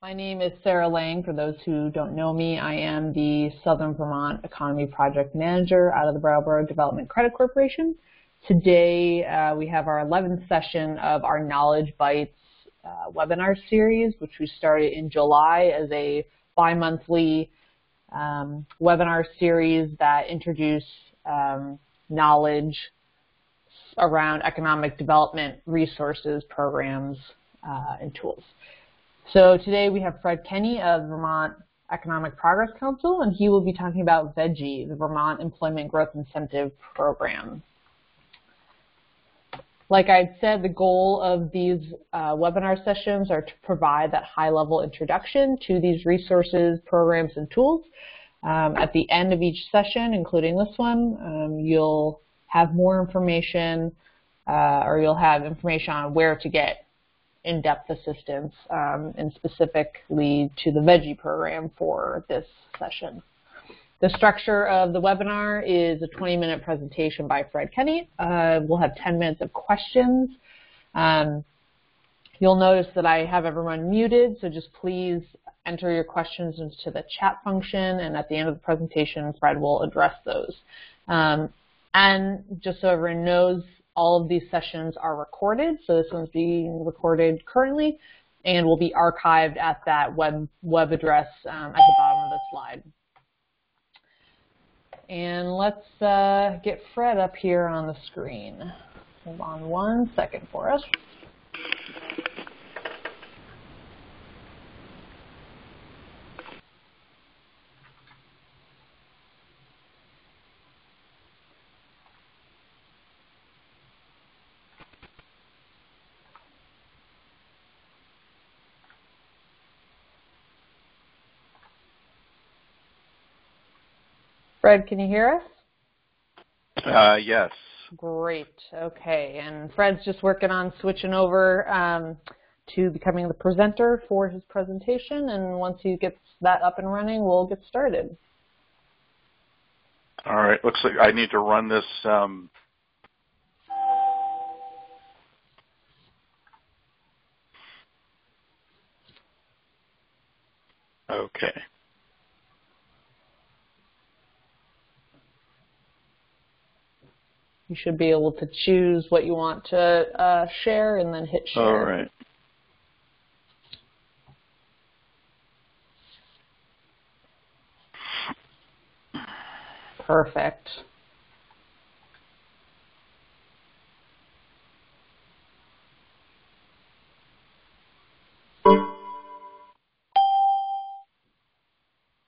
My name is Sarah Lang. For those who don't know me, I am the Southern Vermont Economy Project Manager out of the Brattleboro Development Credit Corporation. Today, we have our 11th session of our Knowledge Bites webinar series, which we started in July as a bi-monthly webinar series that introduce knowledge around economic development resources, programs, and tools. So today we have Fred Kenney of Vermont Economic Progress Council, and he will be talking about VEGI, the Vermont Employment Growth Incentive Program. Like I said, the goal of these webinar sessions are to provide that high-level introduction to these resources, programs, and tools. At the end of each session, including this one, you'll have more information or you'll have information on where to get in-depth assistance and specifically to the VEGI program for this session. The structure of the webinar is a 20-minute presentation by Fred Kenney. We'll have 10 minutes of questions. You'll notice that I have everyone muted, so just please enter your questions into the chat function, and at the end of the presentation, Fred will address those. And just so everyone knows, all of these sessions are recorded, so this one's being recorded currently and will be archived at that web address at the bottom of the slide. And let's get Fred up here on the screen. Hold on one second for us. Fred, can you hear us? Yes. Great. Okay. And Fred's just working on switching over to becoming the presenter for his presentation. And once he gets that up and running, we'll get started. All right. Looks like I need to run this. Okay. You should be able to choose what you want to share and then hit share. All right. Perfect. All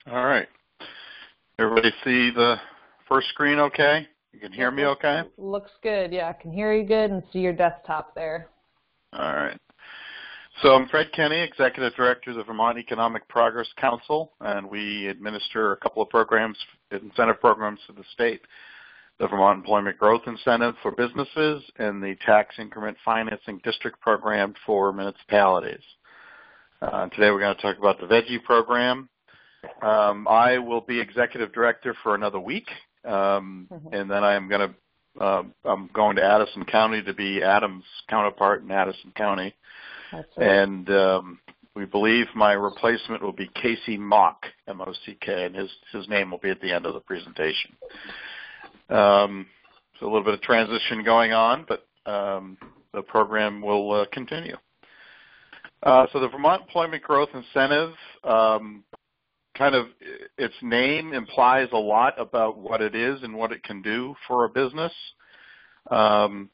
right. Everybody see the first screen okay? You can hear me okay? Looks good. Yeah, I can hear you good and see your desktop there. All right. So I'm Fred Kenney, Executive Director of the Vermont Economic Progress Council, and we administer a couple of programs, incentive programs for the state, the Vermont Employment Growth Incentive for businesses and the Tax Increment Financing District Program for municipalities. Today we're going to talk about the VEGI program. I will be Executive Director for another week. And then I'm going to Addison County to be Adam's counterpart in Addison County. That's right. And we believe my replacement will be Casey Mock, M-O-C-K, and his name will be at the end of the presentation. So a little bit of transition going on, but the program will continue. So the Vermont Employment Growth Incentive, kind of its name implies a lot about what it is and what it can do for a business. The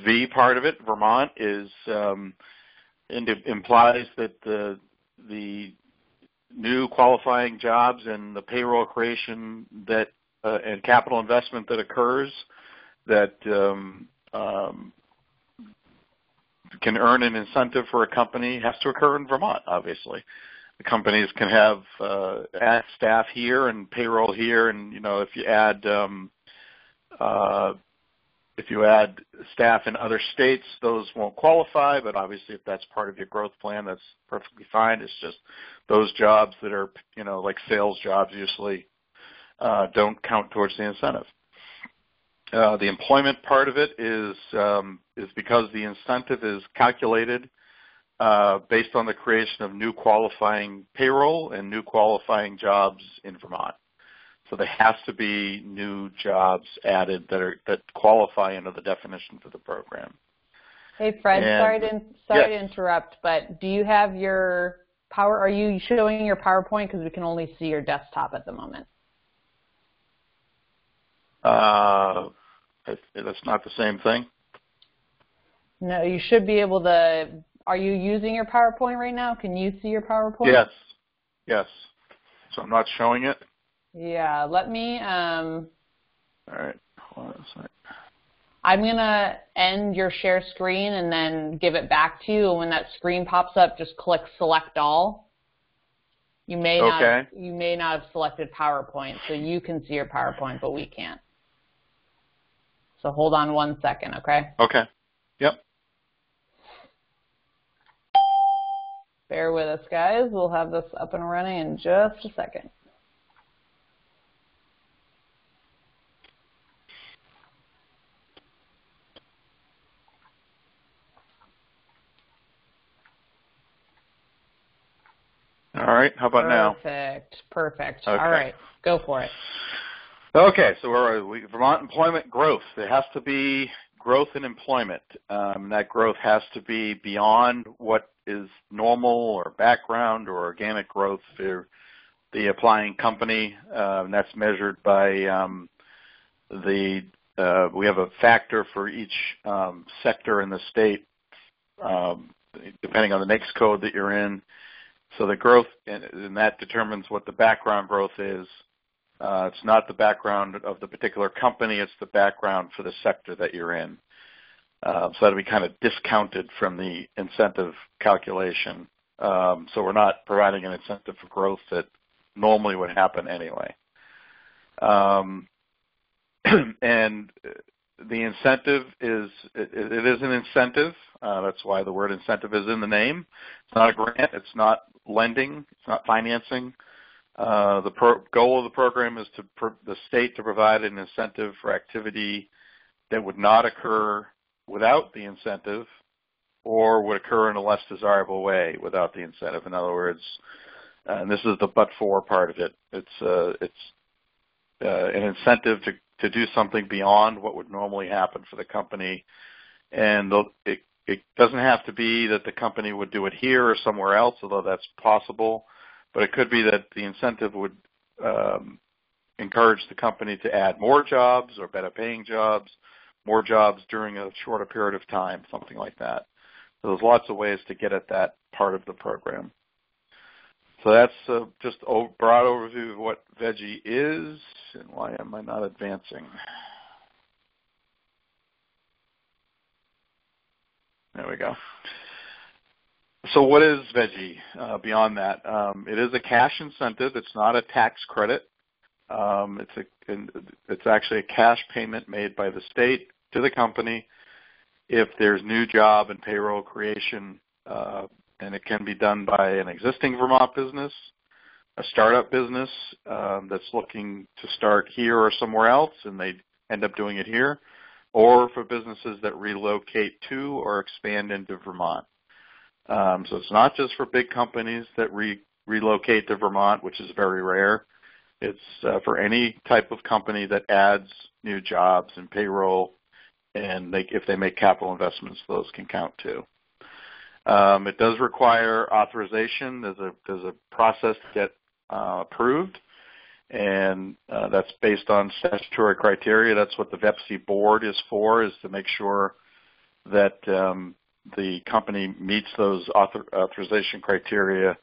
V part of it, Vermont, is implies that the new qualifying jobs and the payroll creation that and capital investment that occurs that can earn an incentive for a company has to occur in Vermont, obviously. The companies can have add staff here and payroll here, and if you add staff in other states, those won't qualify. But obviously, if that's part of your growth plan, that's perfectly fine. It's just those jobs that are like sales jobs usually don't count towards the incentive. The employment part of it is because the incentive is calculated based on the creation of new qualifying payroll and new qualifying jobs in Vermont. So there has to be new jobs added that qualify under the definition for the program. Hey, Fred, And, sorry to interrupt, but do you have your are you showing your PowerPoint? Because we can only see your desktop at the moment. That's not the same thing. No, you should be able to. Are you using your PowerPoint right now? Can you see your PowerPoint? Yes. Yes. So I'm not showing it? Yeah, let me. All right. Hold on a second. I'm going to end your share screen and then give it back to you. And when that screen pops up, just click Select All. You may not have selected PowerPoint, so you can see your PowerPoint, but we can't. So hold on 1 second, okay? Okay. Yep. Bear with us, guys. We'll have this up and running in just a second. All right. How about now? Perfect. Okay. All right. Go for it. Okay. So Vermont employment growth. There has to be growth in employment. That growth has to be beyond what is normal or background or organic growth for the applying company. And that's measured by we have a factor for each sector in the state, depending on the NAICS code that you're in. So the growth, and that determines what the background growth is. It's not the background of the particular company, it's the background for the sector that you're in. So that'll be kind of discounted from the incentive calculation. So we're not providing an incentive for growth that normally would happen anyway. And the incentive it is an incentive. That's why the word incentive is in the name. It's not a grant. It's not lending. It's not financing. The goal of the program is the state to provide an incentive for activity that would not occur without the incentive or would occur in a less desirable way without the incentive. In other words, and this is the but-for part of it, it's an incentive to do something beyond what would normally happen for the company. And it doesn't have to be that the company would do it here or somewhere else, although that's possible. But it could be that the incentive would encourage the company to add more jobs or better paying jobs, more jobs during a shorter period of time, something like that. So there's lots of ways to get at that part of the program. So that's just a broad overview of what VEGI is, and why am I not advancing? There we go. So what is VEGI beyond that? It is a cash incentive. It's not a tax credit. It's actually a cash payment made by the state to the company if there's new job and payroll creation, and it can be done by an existing Vermont business, a startup business that's looking to start here or somewhere else, and they end up doing it here, or for businesses that relocate to or expand into Vermont. So it's not just for big companies that relocate to Vermont, which is very rare. It's for any type of company that adds new jobs and payroll, and if they make capital investments, those can count too. It does require authorization. There's a process to get approved, and that's based on statutory criteria. That's what the VEPC board is for, is to make sure that the company meets those authorization criteria,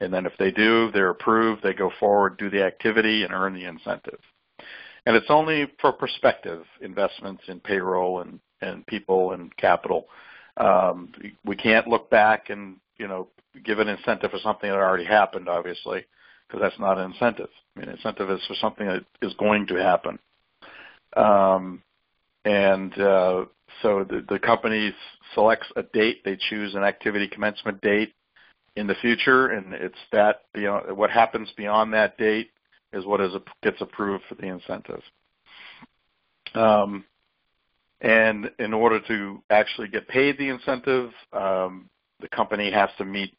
and then if they do, they're approved, they go forward, do the activity, and earn the incentive. And it's only for prospective investments in payroll and people and capital. We can't look back and give an incentive for something that already happened, obviously, because that's not an incentive. I mean, incentive is for something that is going to happen. So the company selects a date. They choose an activity commencement date in the future, and it's that what happens beyond that date is what gets approved for the incentive. And in order to actually get paid the incentive, the company has to meet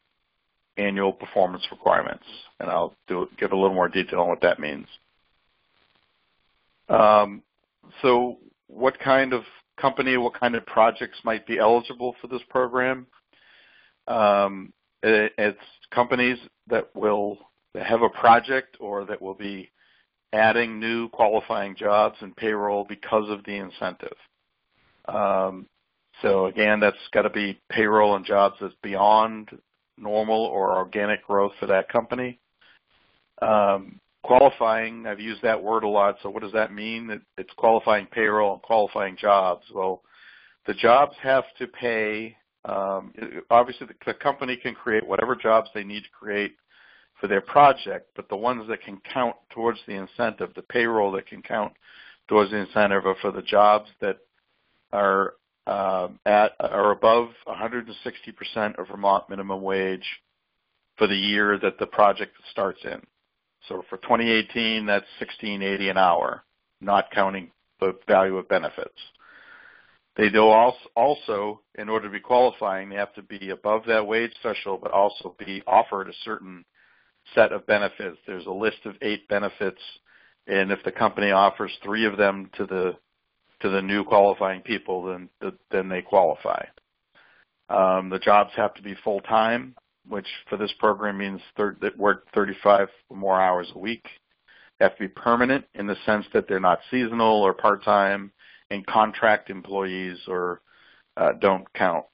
annual performance requirements, and I'll give a little more detail on what that means. So what kind of company, what kind of projects might be eligible for this program? It's companies that will have a project or that will be adding new qualifying jobs and payroll because of the incentive. So again, that's got to be payroll and jobs that's beyond normal or organic growth for that company. Qualifying, I've used that word a lot, so what does that mean? It's qualifying payroll and qualifying jobs. Well, the jobs have to pay, obviously the company can create whatever jobs they need to create for their project, but the ones that can count towards the incentive, the payroll that can count towards the incentive are for the jobs that are above 160% of Vermont minimum wage for the year that the project starts in. So for 2018, that's $16.80 an hour, not counting the value of benefits. They do also, in order to be qualifying, they have to be above that wage threshold, but also be offered a certain set of benefits. There's a list of 8 benefits, and if the company offers 3 of them to the new qualifying people, then they qualify. The jobs have to be full-time, which for this program means that work 35 or more hours a week. They have to be permanent in the sense that they're not seasonal or part-time, and contract employees or don't count.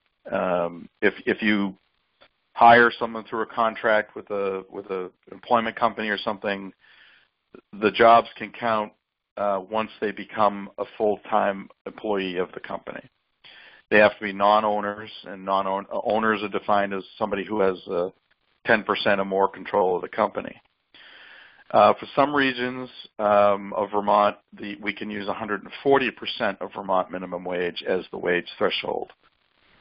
If you hire someone through a contract with a employment company or something, the jobs can count once they become a full-time employee of the company. They have to be non-owners, and owners are defined as somebody who has 10% or more control of the company. For some regions of Vermont, we can use 140% of Vermont minimum wage as the wage threshold.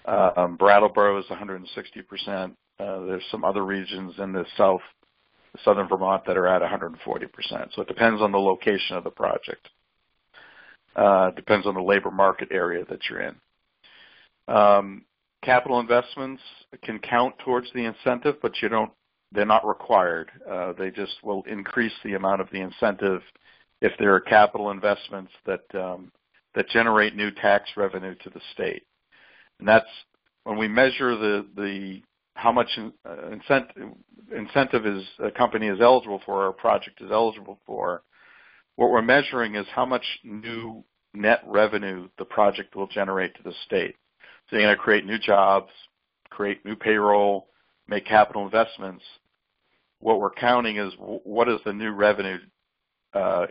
Brattleboro is 160%. There's some other regions in the southern Vermont that are at 140%. So it depends on the location of the project. Depends on the labor market area that you're in. Capital investments can count towards the incentive, but they're not required. They just will increase the amount of the incentive if there are capital investments that generate new tax revenue to the state. And that's when we measure how much incentive a company is eligible for or a project is eligible for. What we're measuring is how much new net revenue the project will generate to the state. So you're going to create new jobs, create new payroll, make capital investments. What we're counting is what is the new revenue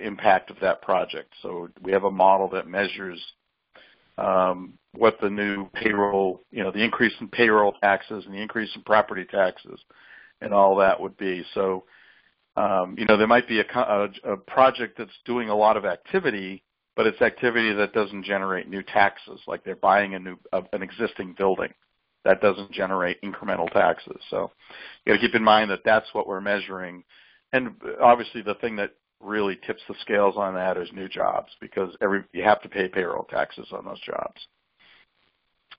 impact of that project. So we have a model that measures what the new payroll, the increase in payroll taxes and the increase in property taxes and all that would be. So, there might be a project that's doing a lot of activity, but it's activity that doesn't generate new taxes, like they're buying an existing building. That doesn't generate incremental taxes. So you got to keep in mind that that's what we're measuring. And obviously the thing that really tips the scales on that is new jobs, because you have to pay payroll taxes on those jobs.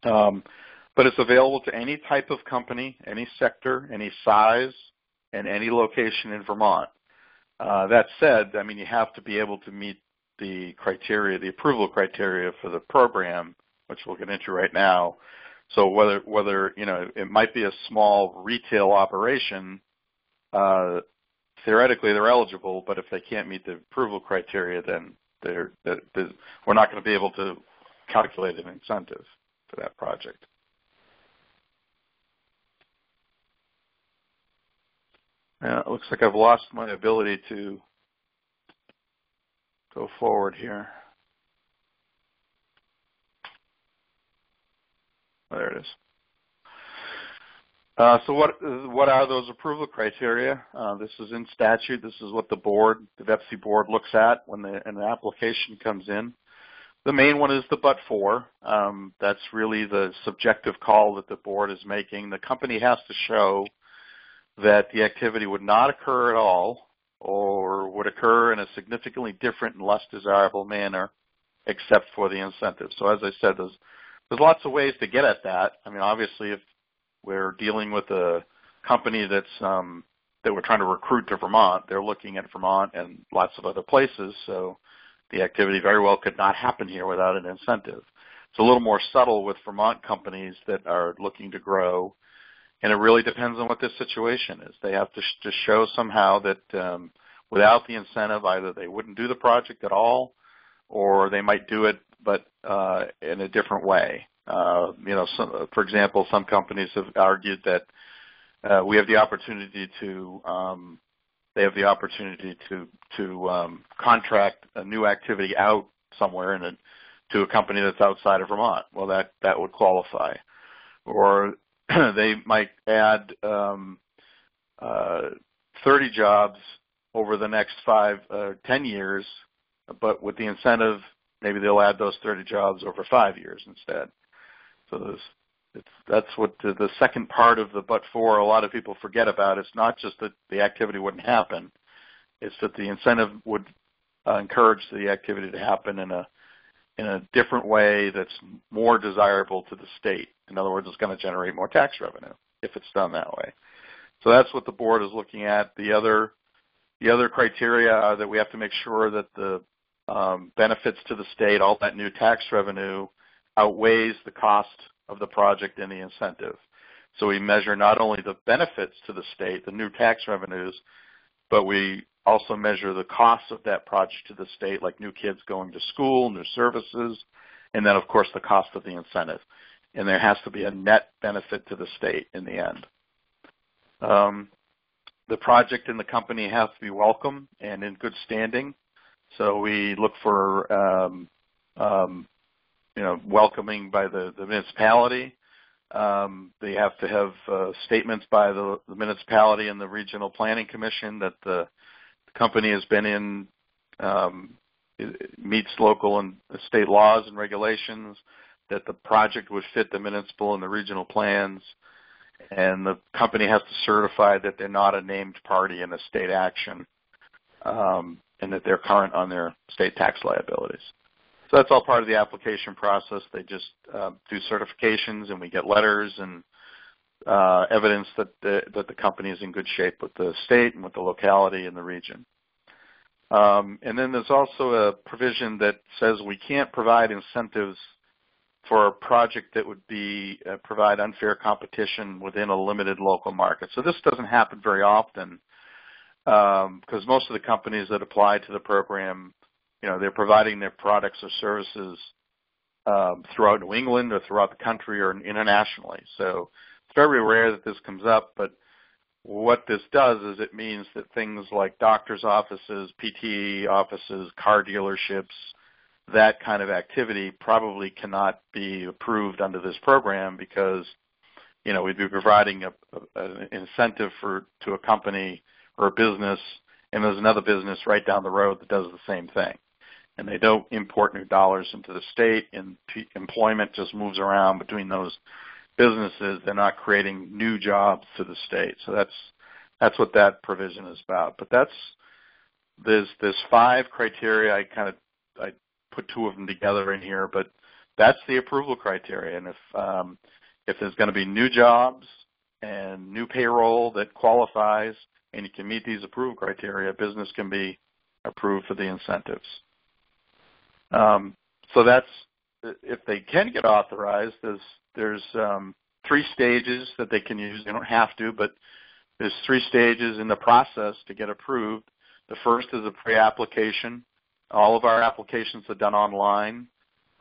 But it's available to any type of company, any sector, any size, and any location in Vermont. That said, you have to be able to meet the criteria, the approval criteria for the program, which we'll get into right now. So whether it might be a small retail operation, theoretically they're eligible, but if they can't meet the approval criteria, then we're not going to be able to calculate an incentive for that project. It looks like I've lost my ability to go forward here. There it is. So what are those approval criteria? This is in statute. This is what the VEPC board looks at when an application comes in. The main one is the but-for. That's really the subjective call that the board is making. The company has to show that the activity would not occur at all or would occur in a significantly different and less desirable manner except for the incentive. So as I said, there's lots of ways to get at that. Obviously, if We're dealing with a company that we're trying to recruit to Vermont. They're looking at Vermont and lots of other places, so the activity very well could not happen here without an incentive. It's a little more subtle with Vermont companies that are looking to grow, and it really depends on what this situation is. They have to just show somehow that without the incentive, either they wouldn't do the project at all, or they might do it, but in a different way. For example, some companies have argued that we have the opportunity to they have the opportunity to contract a new activity out somewhere to a company that's outside of Vermont. Well, that would qualify. Or they might add 30 jobs over the next 10 years, but with the incentive, maybe they'll add those 30 jobs over 5 years instead. So that's what the second part of the but for a lot of people forget about. It's not just that the activity wouldn't happen. It's that the incentive would encourage the activity to happen in a different way that's more desirable to the state. In other words, it's going to generate more tax revenue if it's done that way. So that's what the board is looking at. The other criteria are that we have to make sure that the benefits to the state, all that new tax revenue, outweighs the cost of the project and the incentive. So we measure not only the benefits to the state, the new tax revenues, but we also measure the costs of that project to the state, like new kids going to school, new services, and then, of course, the cost of the incentive. And there has to be a net benefit to the state in the end. The project and the company have to be welcome and in good standing. So we look for welcoming by the municipality. They have to have statements by the municipality and the Regional Planning Commission that the company has been in, meets local and state laws and regulations, that the project would fit the municipal and the regional plans, and the company has to certify that they're not a named party in a state action, and that they're current on their state tax liabilities. So that's all part of the application process. They just do certifications, and we get letters and evidence that the company is in good shape with the state and with the locality and the region. And then there's also a provision that says we can't provide incentives for a project that would provide unfair competition within a limited local market. So this doesn't happen very often because most of the companies that apply to the program, they're providing their products or services throughout New England or throughout the country or internationally. So it's very rare that this comes up, but what this does is it means that things like doctor's offices, PT offices, car dealerships, that kind of activity probably cannot be approved under this program because, we'd be providing an incentive to a company or a business, and there's another business right down the road that does the same thing. And they don't import new dollars into the state, and employment just moves around between those businesses. They're not creating new jobs to the state. So that's what that provision is about. But there's 5 criteria. I put 2 of them together in here, but that's the approval criteria. And if there's going to be new jobs and new payroll that qualifies and you can meet these approval criteria, business can be approved for the incentives. So that's, if they can get authorized, there's 3 stages that they can use. They don't have to, but there's 3 stages in the process to get approved. The first is a pre-application. All of our applications are done online.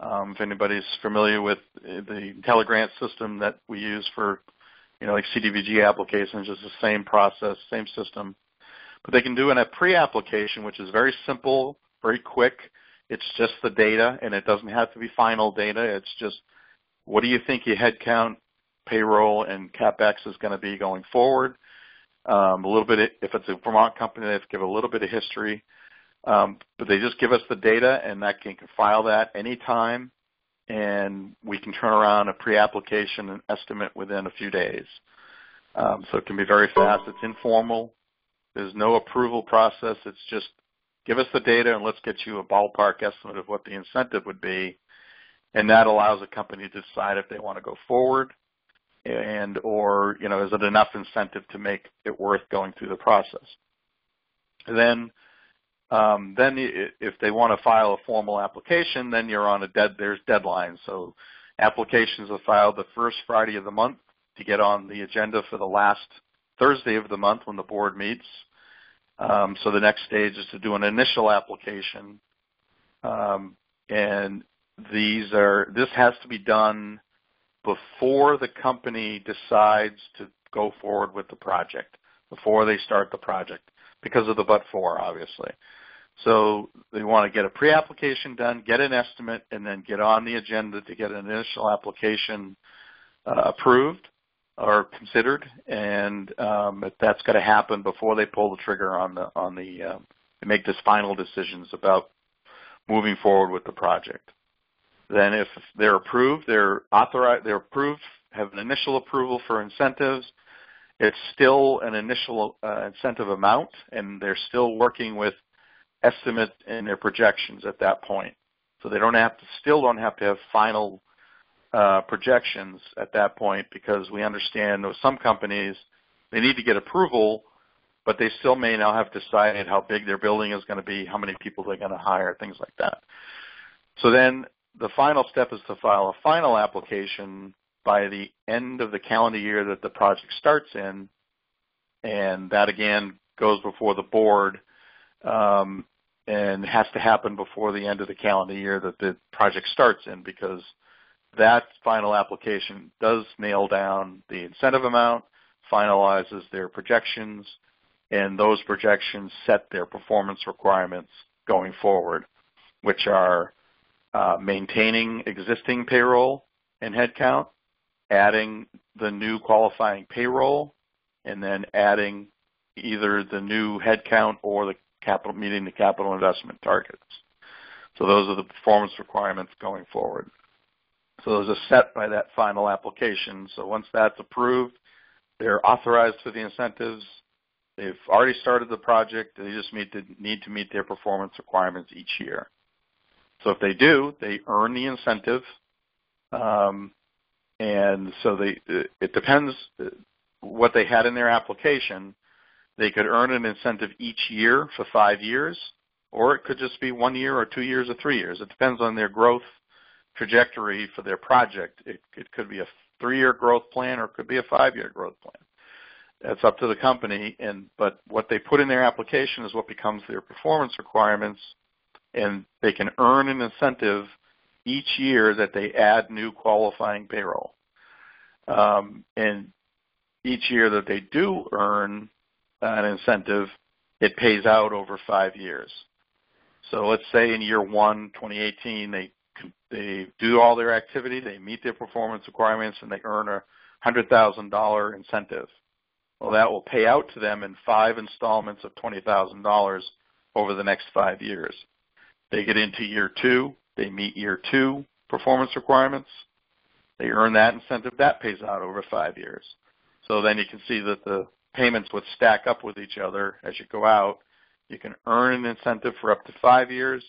If anybody's familiar with the telegrant system that we use for, like CDVG applications, it's the same process, same system. But they can do a pre-application, which is very simple, very quick. It's just the data, and it doesn't have to be final data. It's just, what do you think your headcount, payroll, and CapEx is going to be going forward? A little bit, if it's a Vermont company, they have to give a little bit of history. But they just give us the data, and that can file that anytime, and we can turn around a pre-application and estimate within a few days. So it can be very fast. It's informal. There's no approval process. It's just give us the data, and let's get you a ballpark estimate of what the incentive would be, and that allows a company to decide if they want to go forward. and or is it enough incentive to make it worth going through the process? Then if they want to file a formal application, then you're on there's deadlines. So applications are filed the first Friday of the month to get on the agenda for the last Thursday of the month when the board meets. So the next stage is to do an initial application, and this has to be done before the company decides to go forward with the project, before they start the project, because of the but-for, obviously. So they want to get a pre-application done, get an estimate, and then get on the agenda to get an initial application approved or considered, and that's got to happen before they pull the trigger on the make this final decisions about moving forward with the project. Then if they're approved, they're approved, have an initial approval for incentives. It's still an initial incentive amount, and they're still working with estimates and their projections at that point. So they still don't have to have final projections at that point, because we understand with some companies they need to get approval, but they still may not have decided how big their building is going to be, how many people they're going to hire, things like that. So then the final step is to file a final application by the end of the calendar year that the project starts in, and that again goes before the board and has to happen before the end of the calendar year that the project starts in, because that final application does nail down the incentive amount, finalizes their projections, and those projections set their performance requirements going forward, which are maintaining existing payroll and headcount, adding the new qualifying payroll, and then adding either the new headcount or meeting the capital investment targets. So those are the performance requirements going forward. So those are set by that final application. So once that's approved, they're authorized for the incentives. They've already started the project. They just need to meet their performance requirements each year. So if they do, they earn the incentive. And so it depends what they had in their application. They could earn an incentive each year for 5 years, or it could just be 1 year or 2 years or 3 years. It depends on their growth trajectory for their project. It could be a 3-year growth plan, or it could be a 5-year growth plan. That's up to the company, but what they put in their application is what becomes their performance requirements, and they can earn an incentive each year that they add new qualifying payroll. And each year that they do earn an incentive, it pays out over 5 years. So let's say in year 1, 2018, they do all their activity, they meet their performance requirements, and they earn a $100,000 incentive. Well, that will pay out to them in 5 installments of $20,000 over the next 5 years. They get into year 2, they meet year 2 performance requirements, they earn that incentive, that pays out over 5 years. So then you can see that the payments would stack up with each other as you go out. You can earn an incentive for up to 5 years.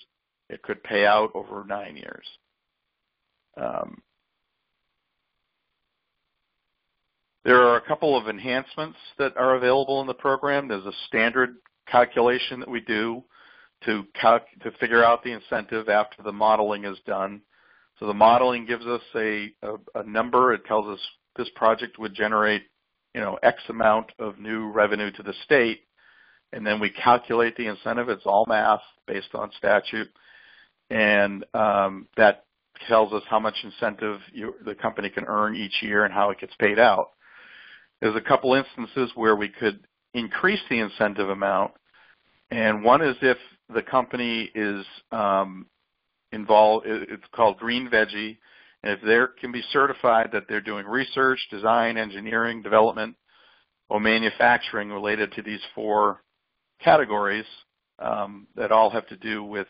It could pay out over 9 years. There are a couple of enhancements that are available in the program. There's a standard calculation that we do to figure out the incentive after the modeling is done. So the modeling gives us a number. It tells us this project would generate, X amount of new revenue to the state, and then we calculate the incentive. It's all math based on statute, and that tells us how much incentive the company can earn each year and how it gets paid out. There's a couple instances where we could increase the incentive amount, and one is if the company is involved. It's called green VEGI, and if they can be certified that they're doing research, design, engineering, development, or manufacturing related to these 4 categories that all have to do with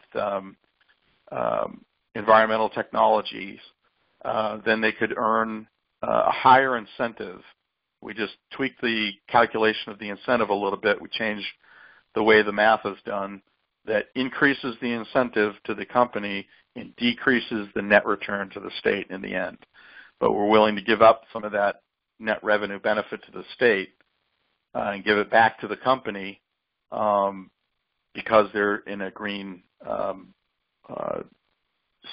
environmental technologies, then they could earn a higher incentive. We just tweak the calculation of the incentive a little bit. We change the way the math is done. That increases the incentive to the company and decreases the net return to the state in the end. But we're willing to give up some of that net revenue benefit to the state and give it back to the company because they're in a green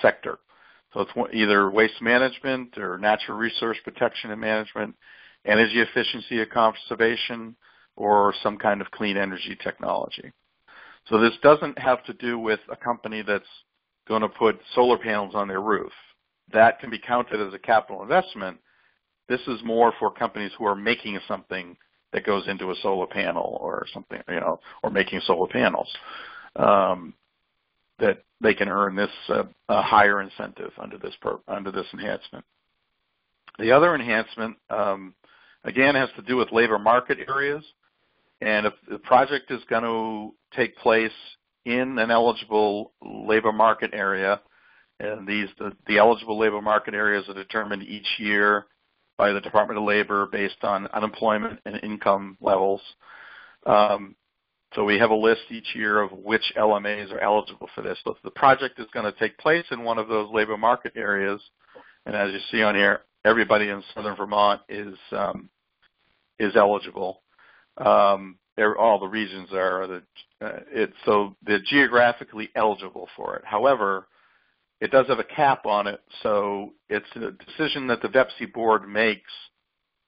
sector. So it's either waste management or natural resource protection and management, energy efficiency or conservation, or some kind of clean energy technology. So this doesn't have to do with a company that's going to put solar panels on their roof. That can be counted as a capital investment. This is more for companies who are making something that goes into a solar panel or something, or making solar panels, that they can earn this higher incentive under this enhancement. The other enhancement, again, has to do with labor market areas. And if the project is going to take place in an eligible labor market area, and the eligible labor market areas are determined each year by the Department of Labor based on unemployment and income levels. So we have a list each year of which LMAs are eligible for this. So if the project is going to take place in one of those labor market areas, and as you see on here, everybody in southern Vermont is eligible. All the regions are. So they're geographically eligible for it. However, it does have a cap on it, so it's a decision that the VEPC board makes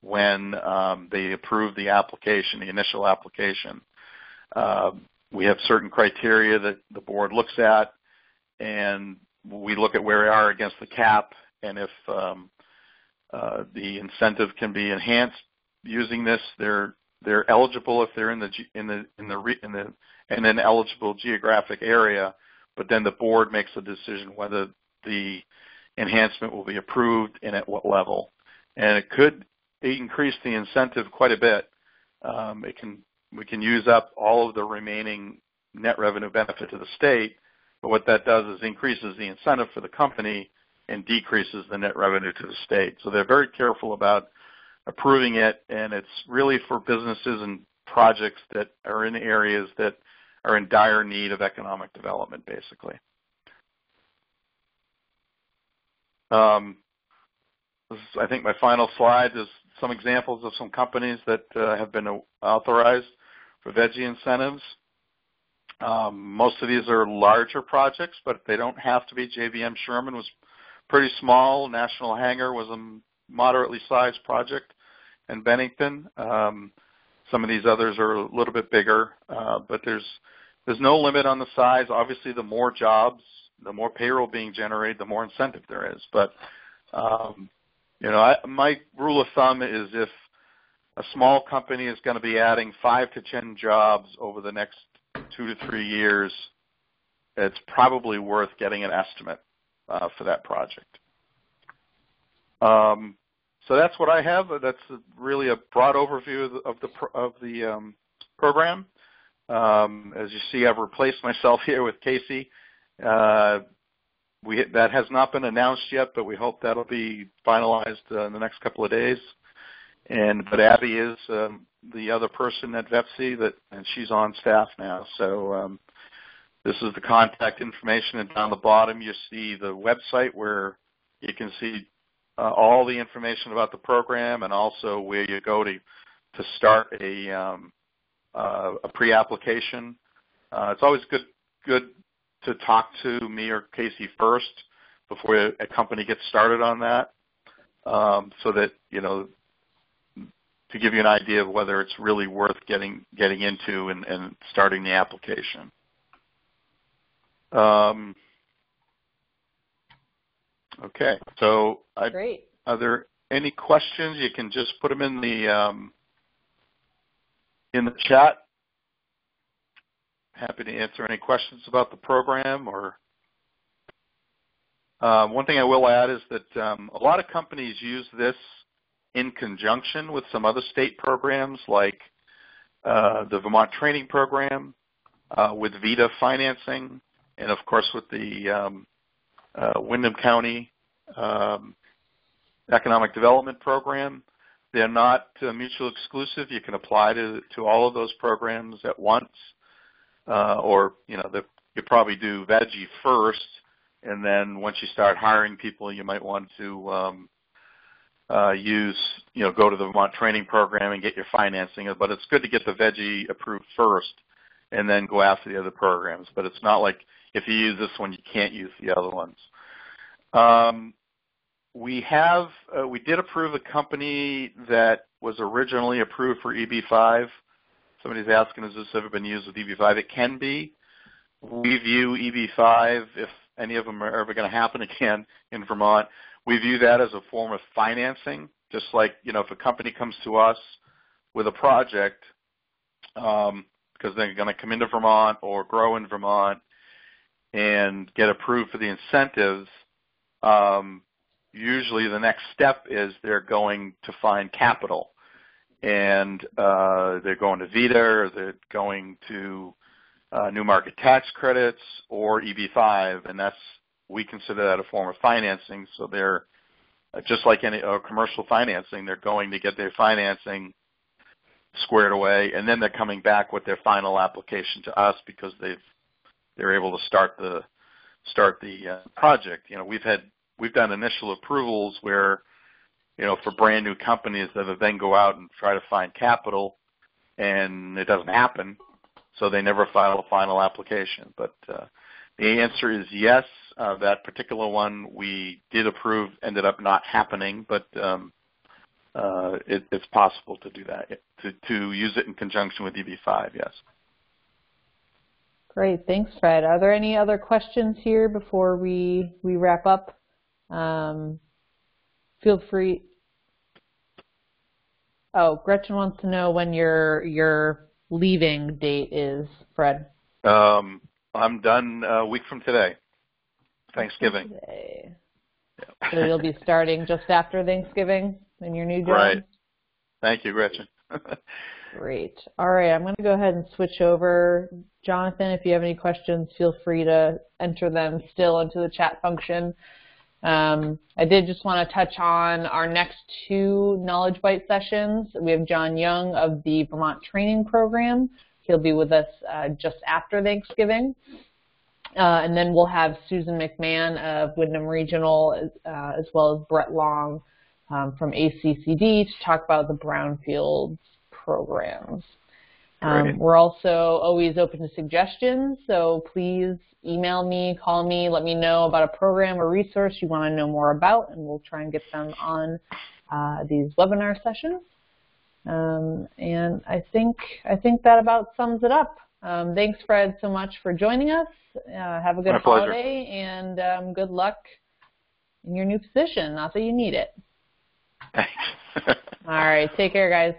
when they approve the application, the initial application. We have certain criteria that the board looks at, and we look at where we are against the cap, and if the incentive can be enhanced using this, they're eligible if they're in an eligible geographic area. But then the board makes a decision whether the enhancement will be approved and at what level. And it could increase the incentive quite a bit. We can use up all of the remaining net revenue benefit to the state, but what that does is increases the incentive for the company and decreases the net revenue to the state. So they're very careful about approving it, and it's really for businesses and projects that are in areas that are in dire need of economic development, basically. This is, I think, my final slide is some examples of some companies that have been authorized for VEGI incentives. Most of these are larger projects, but they don't have to be. JVM Sherman was pretty small. National Hangar was a moderately sized project in Bennington. Some of these others are a little bit bigger, but there's no limit on the size. Obviously, the more jobs, the more payroll being generated, the more incentive there is. But my rule of thumb is if a small company is going to be adding 5 to 10 jobs over the next 2 to 3 years, it's probably worth getting an estimate for that project. So that's what I have. That's really a broad overview of the program. As you see, I've replaced myself here with Casey. That has not been announced yet, but we hope that'll be finalized in the next couple of days. But Abby is the other person at VEPC, and she's on staff now. So this is the contact information, and down the bottom you see the website where you can see all the information about the program, and also where you go to start a pre-application. It's always good to talk to me or Casey first before a company gets started on that, so that to give you an idea of whether it's really worth getting into and starting the application. Okay, so Great. Are there any questions? You can just put them in the chat. Happy to answer any questions about the program. Or one thing I will add is that a lot of companies use this in conjunction with some other state programs, like the Vermont Training Program, with VETA financing, and of course with the Windham County Economic Development Program. They're not mutually exclusive. You can apply to all of those programs at once, or you probably do VEGI first, and then once you start hiring people, you might want to go to the Vermont training program and get your financing. But it's good to get the VEGI approved first and then go after the other programs. But it's not like if you use this one, you can't use the other ones. We did approve a company that was originally approved for EB5. Somebody's asking, has this ever been used with EB5? It can be. We view EB5, if any of them are ever going to happen again in Vermont, we view that as a form of financing. Just like, if a company comes to us with a project, because they're going to come into Vermont or grow in Vermont and get approved for the incentives, usually the next step is they're going to find capital. And they're going to VETA, or they're going to new market tax credits or EB5, and we consider that a form of financing. So they're just like any commercial financing, they're going to get their financing squared away, and then they're coming back with their final application to us because they're able to start the project. We've done initial approvals where, for brand new companies that then go out and try to find capital, and it doesn't happen, so they never file a final application. But the answer is yes. That particular one we did approve ended up not happening, but it's possible to do that, to use it in conjunction with EB5, yes. Great. Thanks, Fred. Are there any other questions here before we wrap up? Feel free. Oh, Gretchen wants to know when your leaving date is, Fred. I'm done a week from today, Thanksgiving. Today. Yeah. So you'll be starting just after Thanksgiving in your new job? Right. Thank you, Gretchen. Great. All right, I'm going to go ahead and switch over. Jonathan, if you have any questions, feel free to enter them still into the chat function. I did just want to touch on our next 2 Knowledge Bite sessions. We have John Young of the Vermont Training Program. He'll be with us just after Thanksgiving. And then we'll have Susan McMahon of Wyndham Regional as well as Brett Long from ACCD to talk about the Brownfields programs. We're also always open to suggestions, so please email me, call me, let me know about a program or resource you want to know more about, and we'll try and get them on these webinar sessions. And I think that about sums it up. Thanks, Fred, so much for joining us. Have a good holiday, and good luck in your new position. Not that you need it. Thanks. All right, take care, guys.